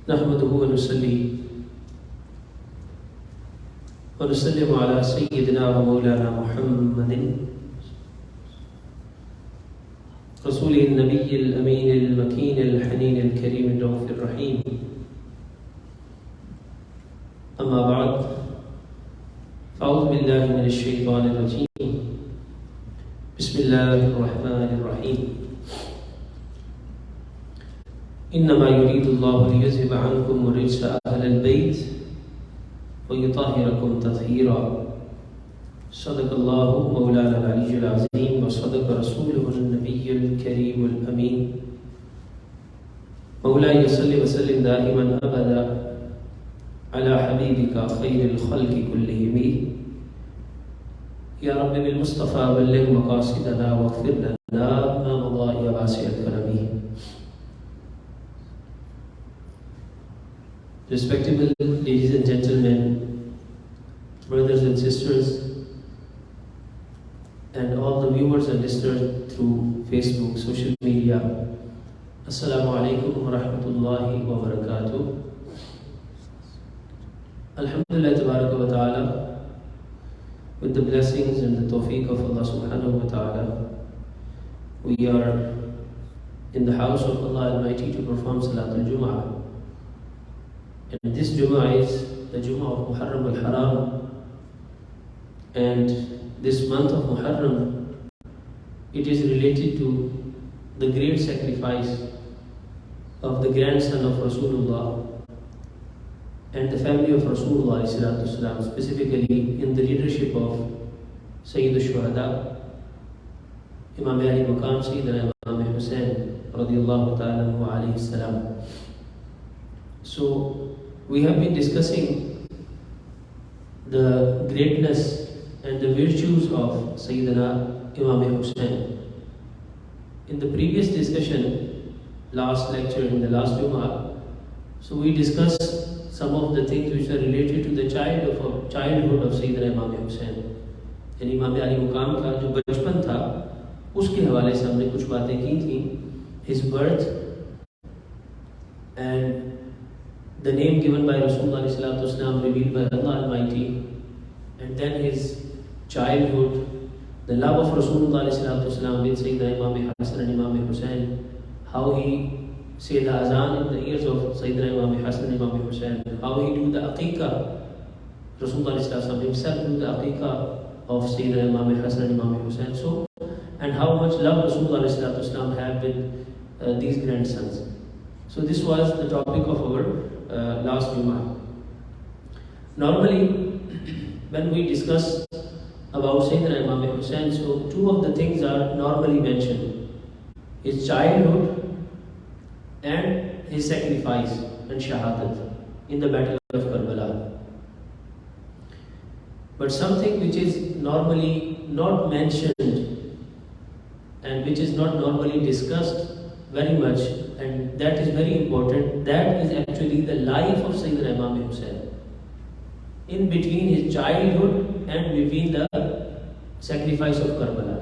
نحمده ونصلي ونسلم على سيدنا ومولانا محمد رسول النبي الأمين المكين الحنين الكريم الرؤوف الرحيم. أما بعد، أعوذ بالله من الشيطان الرجيم. بسم الله الرحمن الرحيم. إنما يريد الله ليذهب عنكم الرجس أهل البيت ويطهركم تطهيرا. صدق الله مولانا العلي العظيم وصدق رسوله النبي الكريم الأمين. مولاي صل وسلم دائما أبدا على حبيبك خير الخلق كلهم. يا رب بالمصطفى بلغ مقاصدنا واغفر لنا ما مضى يا واسع الكرم. Respectable ladies and gentlemen, brothers and sisters, and all the viewers and listeners through Facebook, social media, Assalamu alaikum wa rahmatullahi wa barakatuh. Alhamdulillah tabaraka wa ta'ala, with the blessings and the tawfiq of Allah subhanahu wa ta'ala, we are in the house of Allah Almighty to perform Salatul Jum'ah. And this Jum'ah is the Jum'ah of Muharram al-Haram. And this month of Muharram, it is related to the great sacrifice of the grandson of Rasulullah and the family of Rasulullah, specifically in the leadership of Saeed al-Shuhada, Imam Ali Maqam Sayyidina Imam Hussain radiyallahu ta'ala wa alayhi salam. So we have been discussing the greatness and the virtues of Sayyidina Imam Hussain. In the previous discussion, last lecture in the last Jummah, so we discussed some of the things which are related to the childhood of Sayyidina Imam Hussain. यानी इमाम अली मुकाम का जो बचपन था उसके हवाले से हमने कुछ बातें की थी. His birth and the name given by Rasulullah revealed by Allah Almighty, and then his childhood, the love of Rasulullah with Sayyidina Imam Hassan and Imam Hussain, how he say the azan in the ears of Sayyidina Imam Hassan and Imam Hussain, how he do the aqiqah, Rasulullah himself do the aqiqah of Sayyidina Imam Hassan and Imam Hussain. So, and how much love Rasulullah had with these grandsons. So this was the topic of our last Jummah. Normally, when we discuss about Sayyidina Imam Hussain, so two of the things are normally mentioned: his childhood and his sacrifice and shahadat in the battle of Karbala. But something which is normally not mentioned and which is not normally discussed very much, and that is very important, that is actually the life of Sayyidina Imam Hussain. In between his childhood and between the sacrifice of Karbala.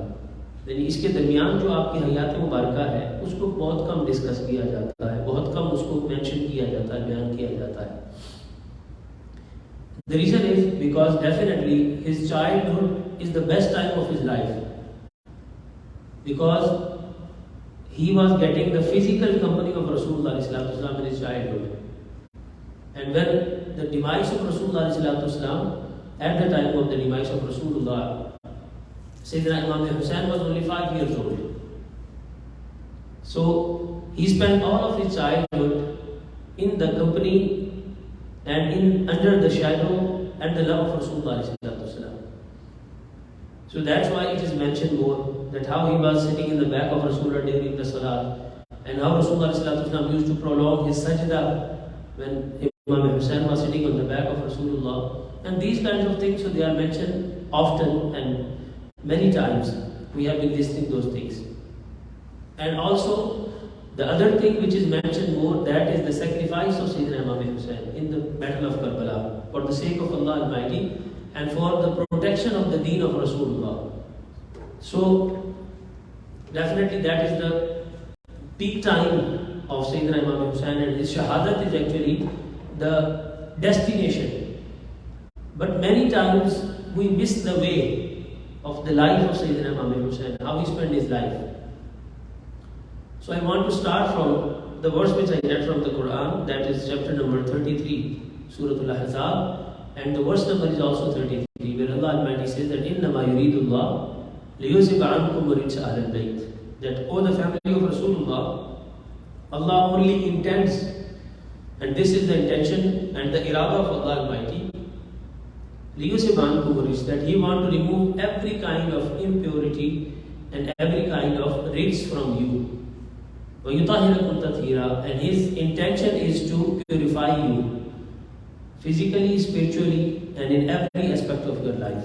यानी इसके दरमियान जो आपकी हयात मुबारका है उसको बहुत कम discuss किया जाता है, बहुत कम उसको मेंशन किया जाता है, बयान किया जाता है. The reason is because definitely his childhood is the best time of his life, because he was getting the physical company of Rasulullah in his childhood. And when the demise of Rasulullah at the time of the demise of Rasulullah, Sayyidina Imam Hussain was only 5 years old. So he spent all of his childhood in the company and under the shadow and the love of Rasulullah. So that's why it is mentioned more, that how he was sitting in the back of Rasulullah during the Salat, and how Rasulullah used to prolong his sajda when Imam Hussain was sitting on the back of Rasulullah. And these kinds of things, so they are mentioned often and many times. We have been listening those things. And also, the other thing which is mentioned more, that is the sacrifice of Sayyidina Imam Hussain in the battle of Karbala for the sake of Allah Almighty and for the protection of the deen of Rasulullah. So, definitely that is the peak time of Sayyidina Imam Hussain, and his shahadat is actually the destination. But many times we miss the way of the life of Sayyidina Imam Hussain, how he spent his life. So I want to start from the verse which I read from the Quran, that is chapter number 33, Surah Al-Ahzab, and the verse number is also 33, where Allah Almighty says that إِنَّمَا يُرِيدُ اللَّهُ لِيُذْهِبَ عَنْكُمُ الرِّجْسَ أَهْلَ الْبَيْتِ, that, O the family of Rasulullah, Allah only intends, and this is the intention and the irada of Allah Almighty, لِيُذْهِبَ عَنْكُمُ الرِّجْسَ, that He wants to remove every kind of impurity and every kind of rijs from you. وَيُطَهِرَكُمْ تَطْهِيرًا, and His intention is to purify you physically, spiritually, and in every aspect of your life.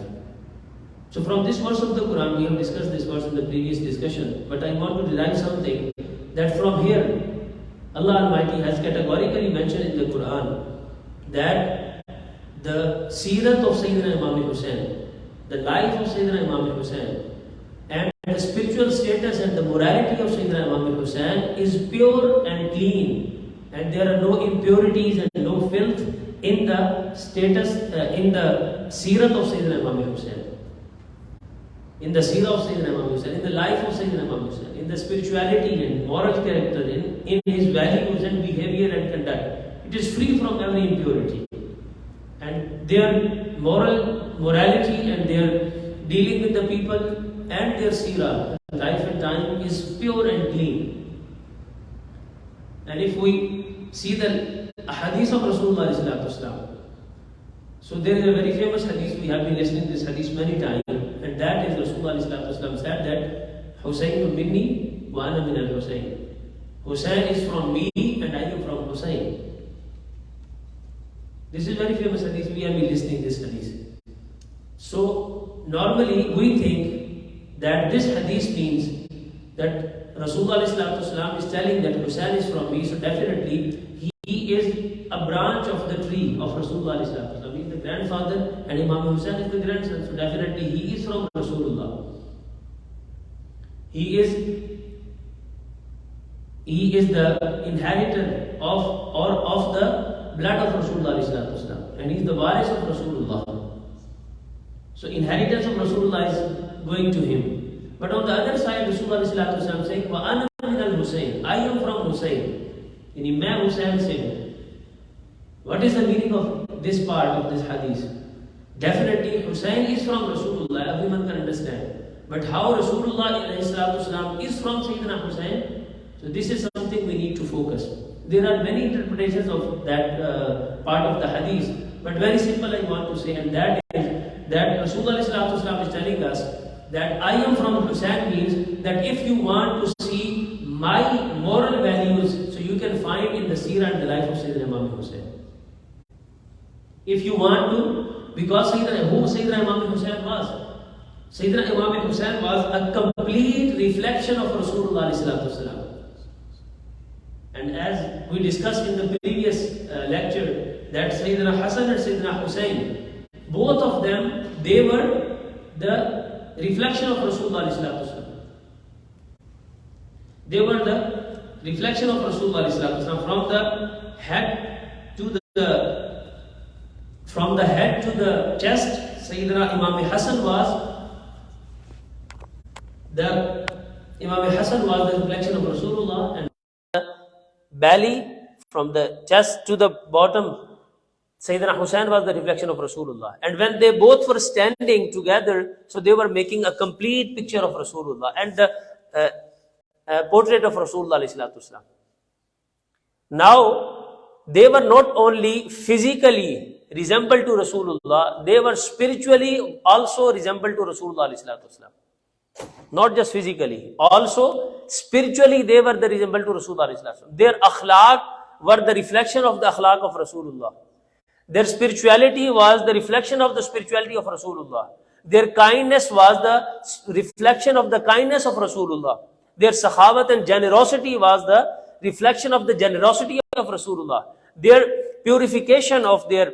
So from this verse of the Quran, we have discussed this verse in the previous discussion, but I want to derive something that from here, Allah Almighty has categorically mentioned in the Quran that the Seerat of Sayyidina Imam Hussain, the life of Sayyidina Imam Hussain, and the spiritual status and the morality of Sayyidina Imam Hussain is pure and clean, and there are no impurities and no filth in the status, in the Seerat of Sayyidina Imam Hussain, in the Seerah of Sayyidina Imam Hussain, in the life of Sayyidina Imam Hussain, in the spirituality and moral character, in his values and behavior and conduct. It is free from every impurity, and their morality and their dealing with the people and their seerah, life and time, is pure and clean. And if we see the hadith of Rasulullah, so there is a very famous hadith, we have been listening to this hadith many times, and that is Rasulullah said that Hussain minni wa ana min al-Hussain. Hussain is from me and I am from Hussain. This is very famous hadith, we have been listening to this hadith. So normally we think that this hadith means that Rasulullah is telling that Hussain is from me, so definitely he is a branch of the tree of Rasulullah. He is the grandfather and Imam Hussain is the grandson, so definitely he is from Rasulullah. He is the inheritor of the blood of Rasulullah, and he is the waris of Rasulullah. So inheritance of Rasulullah is going to him. But on the other side, Rasulullah is saying, "Wa ana min al-Hussain, I am from Hussain." Yani main Hussain se hu. What is the meaning of this part of this hadith? Definitely Hussain is from Rasulullah, everyone can understand. But how Rasulullah is from Sayyidina Hussain? So this is something we need to focus. There are many interpretations of that part of the hadith, but very simple I want to say, and that is that Rasulullah is telling us that I am from Hussain means that if you want to see my moral values, so you can find in the seerah and the life of Sayyidina Imam Hussain. If you want to, because Sayyidina Imam Hussain was? Sayyidina Imam Hussain was a complete reflection of Rasulullah. And as we discussed in the previous lecture, that Sayyidina Hassan and Sayyidina Hussain, both of them, they were the reflection of Rasulullah. They were the reflection of Rasulullah from the head to the chest. Sayyidina Imam Hassan was the reflection of Rasulullah, and the belly from the chest to the bottom, Sayyidina Hussain was the reflection of Rasulullah. And when they both were standing together, so they were making a complete picture of Rasulullah and the portrait of Rasulullah. Now, they were not only physically resembled to Rasulullah, they were spiritually also resembled to Rasulullah. Not just physically, also spiritually they were the resembled to Rasulullah. Their akhlaq were the reflection of the akhlaq of Rasulullah. Their spirituality was the reflection of the spirituality of Rasulullah. Their kindness was the reflection of the kindness of Rasulullah. Their sahabat and generosity was the reflection of the generosity of Rasulullah. Their purification of their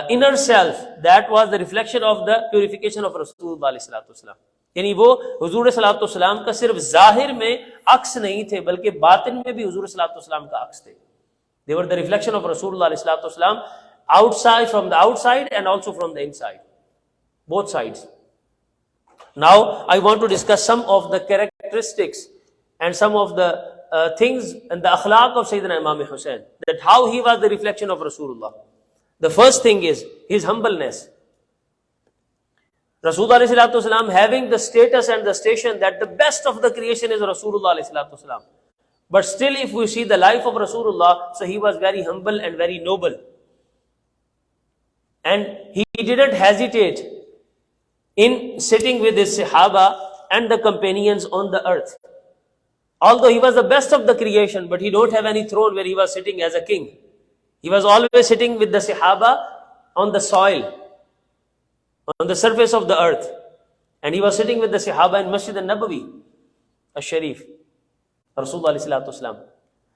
inner self, that was the reflection of the purification of Rasulullah. यानी वो हुजूर सल्लल्लाहु अलैहि वसल्लम का सिर्फ जाहिर में अक्स नहीं थे, बल्कि बातिन में भी हुजूर सल्लल्लाहु अलैहि वसल्लम का अक्स थे. They were the reflection of Rasulullah सल्लल्लाहु अलैहि वसल्लम, outside, from the outside and also from the inside, both sides. Now I want to discuss some of the characteristics and some of the things and the akhlaq of Sayyidina Imam Hussain, that how he was the reflection of Rasulullah. The first thing is his humbleness. Rasulullah sallallahu alaihi wasallam having the status and the station that the best of the creation is Rasulullah sallallahu alaihi wasallam. But still, if we see the life of Rasulullah, so he was very humble and very noble. And he didn't hesitate in sitting with his Sahaba and the companions on the earth. Although he was the best of the creation, but he don't have any throne where he was sitting as a king. He was always sitting with the Sahaba on the soil, on the surface of the earth. And he was sitting with the Sahaba in Masjid al-Nabawi, al-Sharif, Rasulullah sallallahu alaihi wasallam.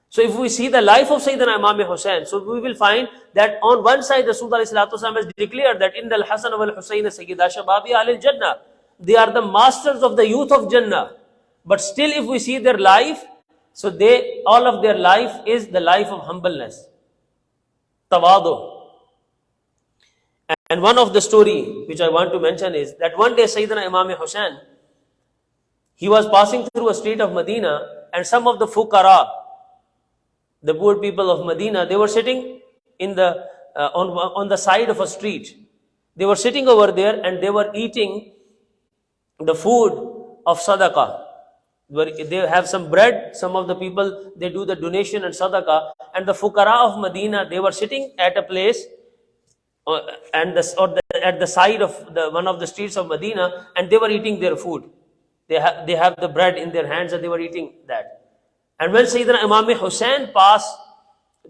So if we see the life of Sayyidina Imam Hussain, so we will find that on one side Rasulullah sallallahu alaihi wasallam has declared that in the Hassan wal Hussain Sayyida Shababi Ahlil Jannah, they are the masters of the youth of Jannah. But still, if we see their life, so all of their life is the life of humbleness, tawadu. And one of the story which I want to mention is that one day Sayyidina Imam Hussain, he was passing through a street of Medina, and some of the fuqara, the poor people of Medina, they were sitting in the on the side of a street. They were sitting over there and they were eating the food of sadaqah. They have some bread, some of the people, they do the donation and sadaqah, and the fuqara of Medina, they were sitting at a place at the side of one of the streets of Medina, and they were eating their food. They have the bread in their hands and they were eating that. And when Sayyidina Imam Hussain passed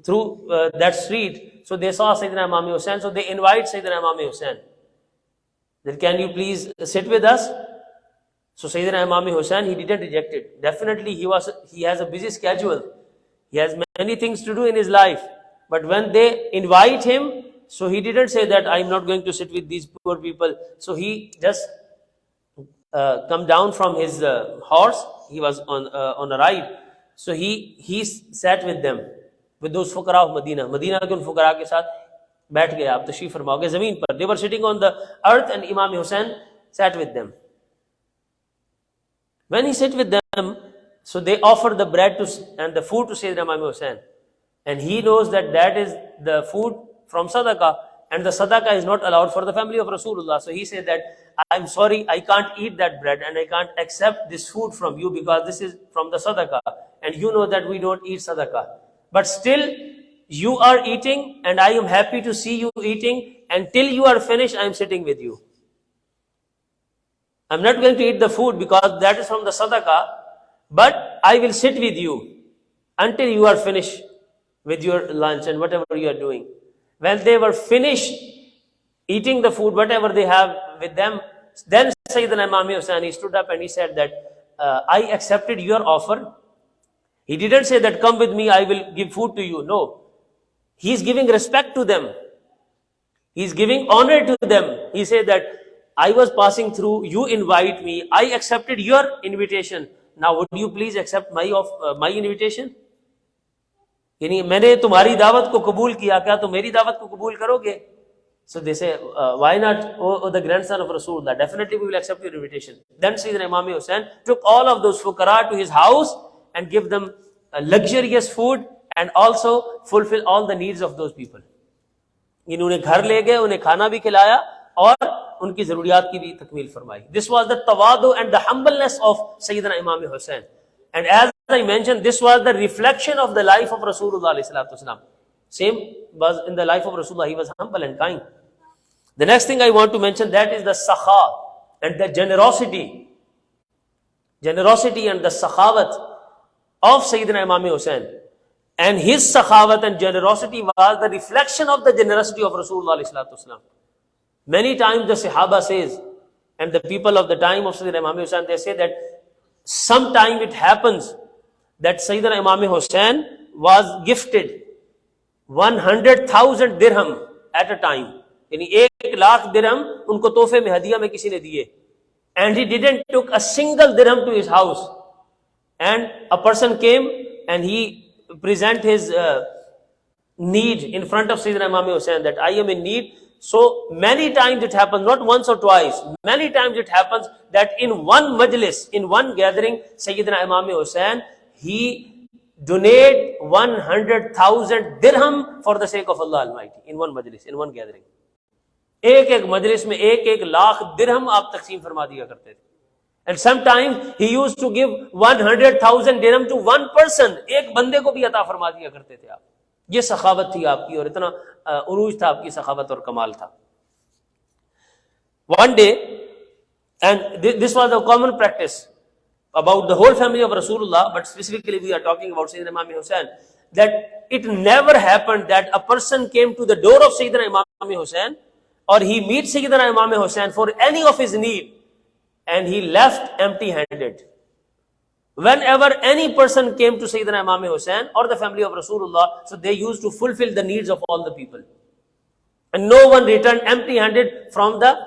through that street, so they saw Sayyidina Imam Hussain, so they invite Sayyidina Imam Hussain that, can you please sit with us? So Sayyidina Imam Hussain, he didn't reject it. Definitely he has a busy schedule. He has many things to do in his life. But when they invite him, so he didn't say that I'm not going to sit with these poor people. So he just come down from his horse. He was on a ride. So he sat with them, with those fuqara of Medina. Medina ke un fuqara ke saath baith gaya, aap tashrif farmaoge zameen par. They were sitting on the earth and Imam Hussain sat with them. When he sat with them, so they offered the bread and the food to Sayyidina Imam Hussain. And he knows that that is the food from sadaqah, and the sadaqah is not allowed for the family of Rasulullah. So he said that, I'm sorry, I can't eat that bread and I can't accept this food from you because this is from the sadaqah. And you know that we don't eat sadaqah. But still, you are eating and I am happy to see you eating. Until you are finished, I am sitting with you. I'm not going to eat the food because that is from the sadaqah, but I will sit with you until you are finished with your lunch and whatever you are doing. When they were finished eating the food, whatever they have with them, then Sayyidina Imam Hussain, he stood up and he said that, I accepted your offer. He didn't say that, come with me, I will give food to you. No. He's giving respect to them. He's giving honor to them. He said that, I was passing through, you invite me, I accepted your invitation. Now would you please accept my invitation? यानी मैंने तुम्हारी दावत को कबूल किया, क्या तुम मेरी दावत को कबूल करोगे? So they say, why not, oh the grandson of Rasulullah, definitely we will accept your invitation. Then Sayyidina Imam Hussain took all of those fuqara to his house and give them luxurious food and also fulfill all the needs of those people. इन्होंने घर ले गए, उन्हें खाना भी खिलाया और उनकी जरूरियात की भी तकमील फरमाई. This was the tawadu and the humbleness of Sayyidina Imam Hussain. And as I mentioned, this was the reflection of the life of Rasulullah sallallahu alaihi wasallam. Same was in the life of Rasulullah. He was humble and kind. The next thing I want to mention, that is the sakha and the generosity. Generosity and the sakhawat of Sayyidina Imam Hussain. And his sakhawat and generosity was the reflection of the generosity of Rasulullah sallallahu alaihi wasallam. Many times the Sahaba says, and the people of the time of Sayyidina Imam Hussain, they say that sometime it happens that Sayyidina Imam Hussain was gifted 100,000 dirham at a time. यानी 1 लाख दिरहम उनको तोहफे में हदिया में किसी ने दिए. and he didn't took a single dirham to his house. And a person came and he present his need in front of Sayyidina Imam Hussain, that I am in need. So many times it happens, not once or twice, many times it happens that in one majlis, in one gathering, Sayyidina Imam Hussain, he donate 100,000 dirham for the sake of Allah Almighty, in one majlis, in one gathering. एक एक मजलिस में एक एक लाख दिरहम आप तकसीम फरमा दिया करते थे. And sometimes he used to give 100,000 dirham to one person. एक बंदे को भी अता फरमा दिया करते थे आप. ये सखावत थी आपकी, और इतना उरूज था आपकी सखावत और कमाल था. One day, and this was a common practice about the whole family of Rasulullah, but specifically we are talking about Sayyidina Imam Hussain, that it never happened that a person came to the door of Sayyidina Imam Hussain, or he meets Sayyidina Imam Hussain for any of his need, and he left empty-handed. Whenever any person came to Sayyidina Imam Hussain or the family of Rasulullah, so they used to fulfill the needs of all the people. And no one returned empty-handed from the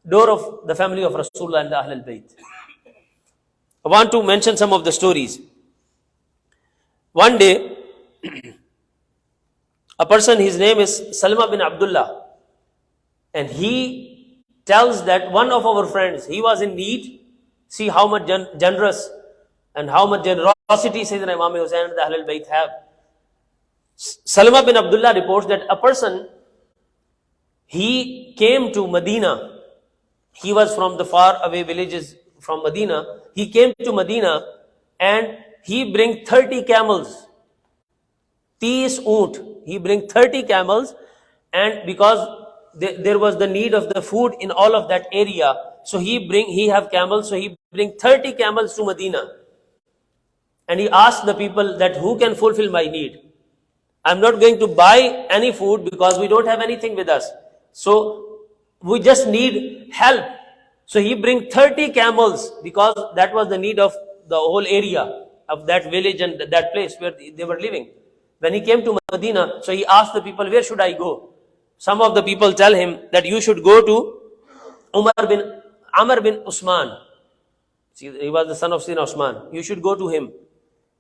door of the family of Rasulullah and the e-Ahlabait. I want to mention some of the stories. One day, a person, his name is Salma bin Abdullah, and he tells that one of our friends, he was in need. See how much generous and how much generosity Sayyidina Imam Hussain and the Ahlul-Bayt have. Salma bin Abdullah reports that a person, he came to Medina. He was from the far away villages from Medina. He came to Medina and he bring 30 camels. 30 oont. He bring 30 camels, and because there was the need of the food in all of that area, so he have camels, so he bring 30 camels to Medina. And he asked the people that who can fulfill my need. I'm not going to buy any food because we don't have anything with us. So we just need help. So he bring 30 camels because that was the need of the whole area of that village and that place where they were living. When he came to Medina, so he asked the people, where should I go? Some of the people tell him that you should go to Amr bin Usman. See, he was the son of Sayyidina Usman. You should go to him.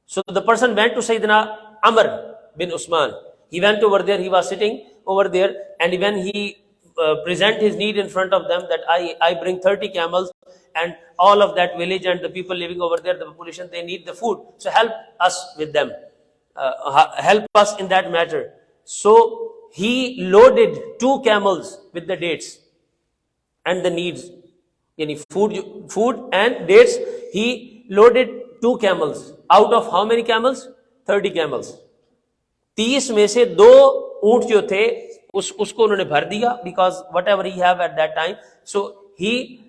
So the person went to Sayyidina Amr bin Usman. He went over there. He was sitting over there, and when he present his need in front of them, that I bring 30 camels, and all of that village and the people living over there, the population, they need the food. So help us with them. Help us in that matter. So he loaded 2 camels with the dates and the needs. Food and dates. He loaded 2 camels. Out of how many camels? 30 camels. 30 में से 2 ऊंट जो थे उसको उन्होंने भर दिया, because whatever he have at that time. So he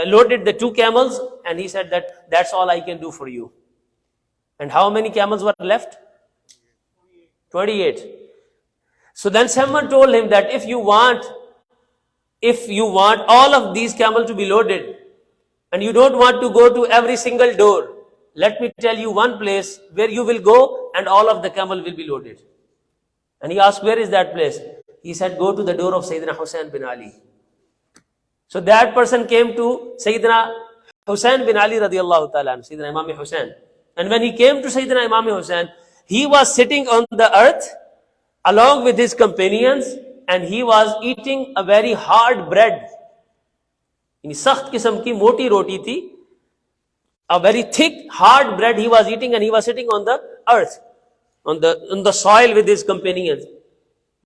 loaded the 2 camels, and he said that that's all I can do for you. And how many camels were left? 28. So then someone told him that if you want all of these camels to be loaded, and you don't want to go to every single door, let me tell you one place where you will go and all of the camel will be loaded. And he asked, where is that place? He said, go to the door of Sayyidina Hussain bin Ali. So that person came to Sayyidina Hussain bin Ali radiallahu ta'ala, Sayyidina Imam Hussain. And when he came to Sayyidina Imam Hussain, he was sitting on the earth along with his companions, and he was eating a very hard bread. Sakht kisam ki moti roti thi. A very thick, hard bread he was eating, and he was sitting on the earth, on the soil with his companions,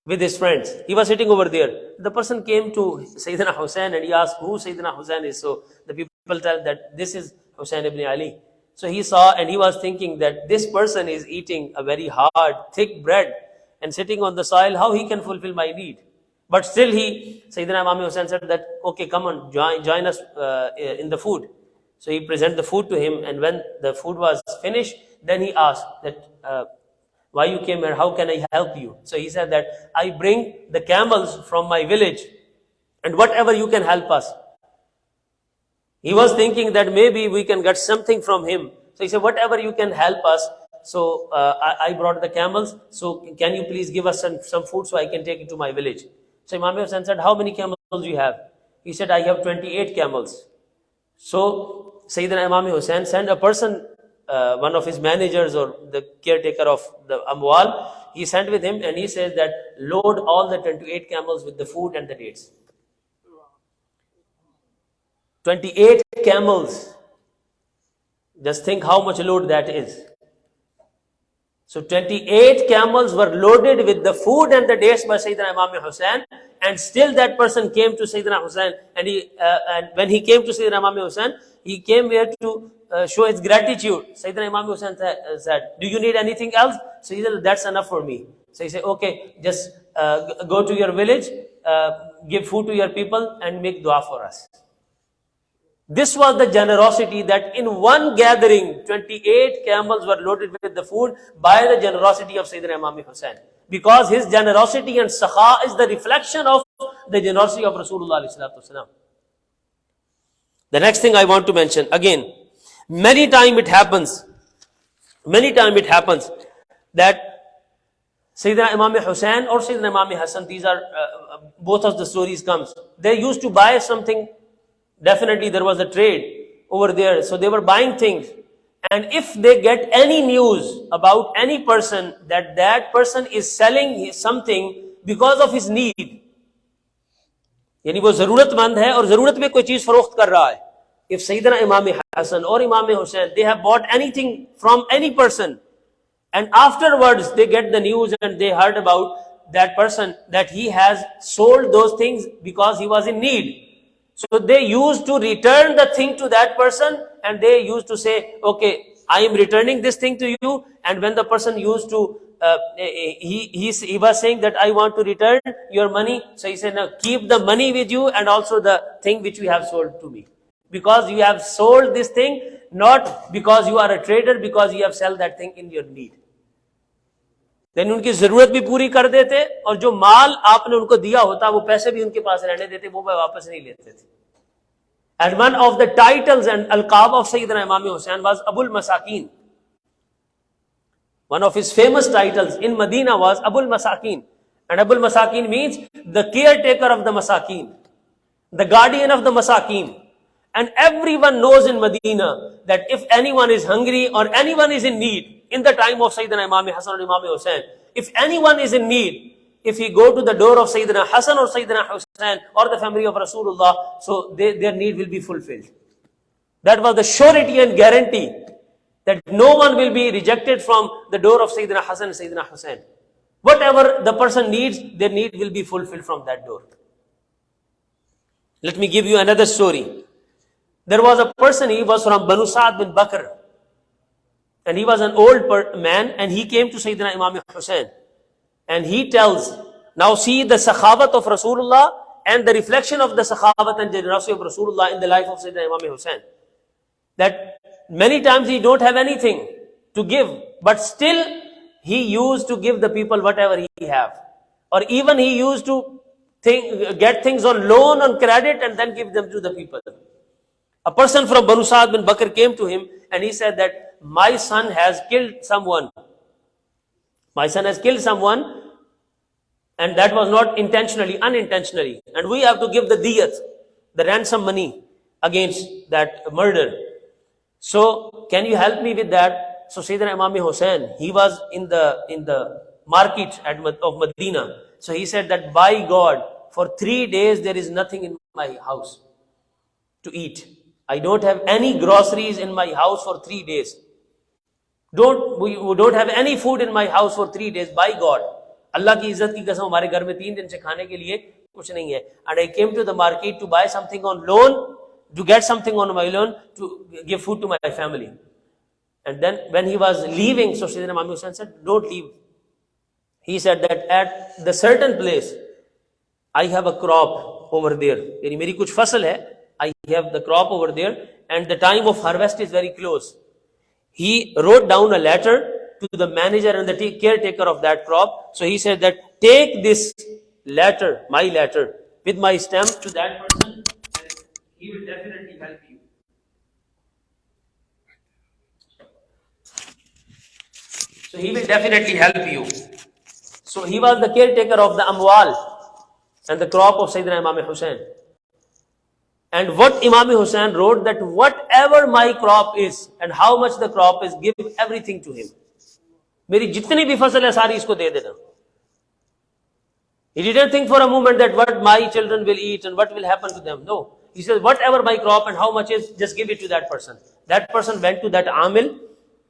with his friends. He was sitting over there. The person came to Sayyidina Hussain and he asked who Sayyidina Hussain is. So the people tell that this is Hussain ibn Ali. So he saw, and he was thinking that this person is eating a very hard, thick bread and sitting on the soil. How he can fulfill my need? But still Sayyidina Imam Hussain said that, okay, come on, join us in the food. So he presented the food to him, and when the food was finished, then he asked that, why you came here? How can I help you? So he said that, I bring the camels from my village, and whatever you can help us. He was thinking that maybe we can get something from him. So he said, whatever you can help us. So I brought the camels. So can you please give us some food so I can take it to my village? So Imam Hussain said, how many camels do you have? He said, I have 28 camels. So Sayyidina Imam Hussain sent a person, one of his managers or the caretaker of the Amwal, he sent with him and he says that load all the 28 camels with the food and the dates. 28 camels. Just think how much load that is. So 28 camels were loaded with the food and the dates by Sayyidina Imam Hussain, and still that person came to Sayyidina Hussain, and when he came to Sayyidina Imam Hussain, he came here to show his gratitude. Sayyidina Imam Hussain said, do you need anything else? So he said, that's enough for me. So he said, okay, just go to your village, give food to your people and make dua for us. This was the generosity that in one gathering, 28 camels were loaded with the food by the generosity of Sayyidina Imam Hussain. Because his generosity and sakha is the reflection of the generosity of Rasulullah ﷺ. The next thing I want to mention, again, many times it happens that Sayyidina Imam Hussain or Sayyidina Imam Hassan, these are, both of the stories comes. They used to buy something. Definitely there was a trade over there. So they were buying things. And if they get any news about any person that that person is selling something because of his need, यानी वो जरूरतमंद है और जरूरत में कोई चीज फरोख्त कर रहा है. If Sayyidina Imam Hassan or Imam Hussain, they have bought anything from any person, and afterwards they get the news and they heard about that person that he has sold those things because he was in need. So they used to return the thing to that person, and they used to say, okay, I am returning this thing to you. And when the person used to, he was saying that I want to return your money. So he said, no, keep the money with you and also the thing which you have sold to me. Because you have sold this thing, not because you are a trader, because you have sold that thing in your need. Then उनकी जरूरत भी पूरी कर देते और जो माल आपने उनको दिया होता वो पैसे भी उनके पास रहने देते, वो वापस नहीं लेते थे. And one of the titles and alqab of Sayyidina Imam Hussain was Abul Masakin. One of his famous titles in Medina was Abul Masakin. And Abul Masakin means the caretaker of the Masakin, the guardian of the Masakin. And everyone knows in Medina that if anyone is hungry or anyone is in need, in the time of Sayyidina Imam Hassan or Imam Hussain, if anyone is in need, if he go to the door of Sayyidina Hassan or Sayyidina Hussain or the family of Rasulullah, so their need will be fulfilled. That was the surety and guarantee that no one will be rejected from the door of Sayyidina Hassan and Sayyidina Hussain. Whatever the person needs, their need will be fulfilled from that door. Let me give you another story. There was a person, he was from Banu Sa'd bin Bakr. And he was an old man, and he came to Sayyidina Imam Hussain. And he tells, now see the sakhawat of Rasulullah and the reflection of the sakhawat and generosity of Rasulullah in the life of Sayyidina Imam Hussain. That many times he don't have anything to give, but still he used to give the people whatever he have. Or even he used to get things on loan, on credit, and then give them to the people. A person from Banu Sa'd bin Bakr came to him and he said that my son has killed someone. My son has killed someone, and that was not intentionally, unintentionally. And we have to give the diyat, the ransom money against that murder. So can you help me with that? So Sayyidina Imam Hussain, he was in the market of Medina. So he said that by God, for 3 days there is nothing in my house to eat. I don't have any groceries in my house for 3 days. We don't have any food in my house for 3 days. By God, Allah की इज्जत की कसम, हमारे घर में 3 दिन से खाने के लिए कुछ नहीं है. And I came to the market to buy something on loan, to get something on my loan, to give food to my family. And then when he was leaving, so Sayyidina Imam Hussain said, don't leave. He said that at the certain place, I have a crop over there. यानी मेरी कुछ फसल है, I have the crop over there, and the time of harvest is very close. He wrote down a letter to the manager and the caretaker of that crop. So he said that take this letter, my letter, with my stamp to that person, and he will definitely help you. So he will definitely help you. So he was the caretaker of the amwal and the crop of Sayyidina Imam Hussain. And what Imam Hussain wrote, that whatever my crop is and how much the crop is, give everything to him. Meri jitni bhi fasal hai sari isko de dena. He didn't think for a moment that what my children will eat and what will happen to them. No. He says, whatever my crop and how much is, just give it to that person. That person went to that Amil,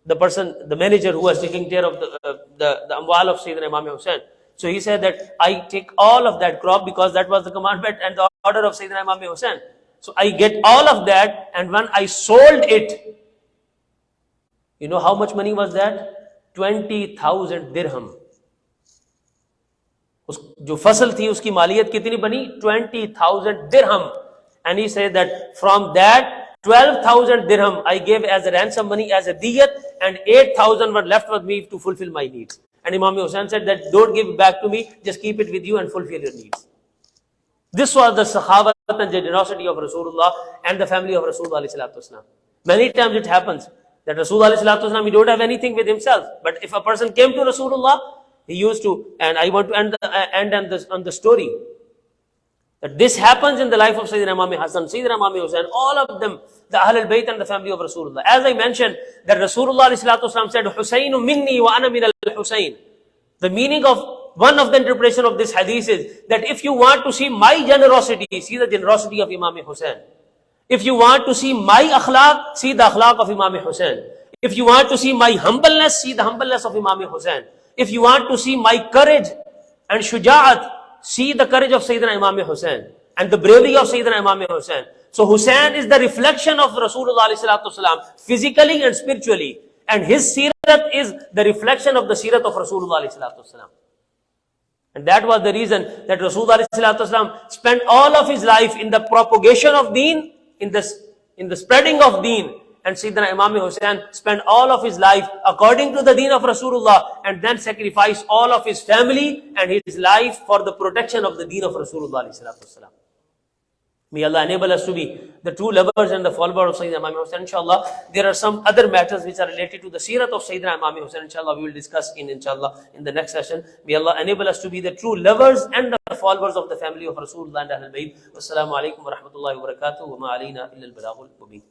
the person, the manager who was taking care of the amwal of Sayyidina Imam Hussain. So he said that I take all of that crop, because that was the commandment and the order of Sayyidina Imam Hussain. So I get all of that, and when I sold it, you know how much money was that? 20,000 dirham. जो फसल थी उसकी मालियत कितनी बनी? 20,000 dirham. And he said that from that 12,000 dirham I gave as a ransom money, as a diyat, and 8,000 were left with me to fulfill my needs. And Imam Hussain said that don't give it back to me, just keep it with you and fulfill your needs. This was the sahabat and generosity of Rasulullah and the family of Rasulullah. Many times it happens that Rasulullah, he don't have anything with himself, but if a person came to Rasulullah, he used to, and I want to end on the story, that this happens in the life of Sayyidina Imam Hassan, Sayyidina Imam Hussain, all of them, the Ahlabait and the family of Rasulullah. As I mentioned, that Rasulullah said, Husainu minni wa ana min al-Husain. The meaning of one of the interpretation of this hadith is that if you want to see my generosity, see the generosity of Imam Hussain. If you want to see my akhlaq, see the akhlaq of Imam Hussain. If you want to see my humbleness, see the humbleness of Imam Hussain. If you want to see my courage and shuja'at, see the courage of Sayyidina Imam Hussain and the bravery of Sayyidina Imam Hussain. So Hussain is the reflection of Rasulullah physically and spiritually, and his seerat is the reflection of the seerat of Rasulullah. And that was the reason that Rasulullah spent all of his life in the propagation of deen, in the spreading of deen. And Sayyidina Imam Hussain spent all of his life according to the deen of Rasulullah, and then sacrificed all of his family and his life for the protection of the deen of Rasulullah. May Allah enable us to be the true lovers and the followers of Sayyidina Imam Hussain. Inshallah, there are some other matters which are related to the seerat of Sayyidina Imam Hussain. Inshallah, we will discuss in the next session. May Allah enable us to be the true lovers and the followers of the family of Rasulullah and Ahlul Bayt. Wassalamu alaikum wa rahmatullahi wa barakatuh. Wa ma alayna illa al-balaghul mubin.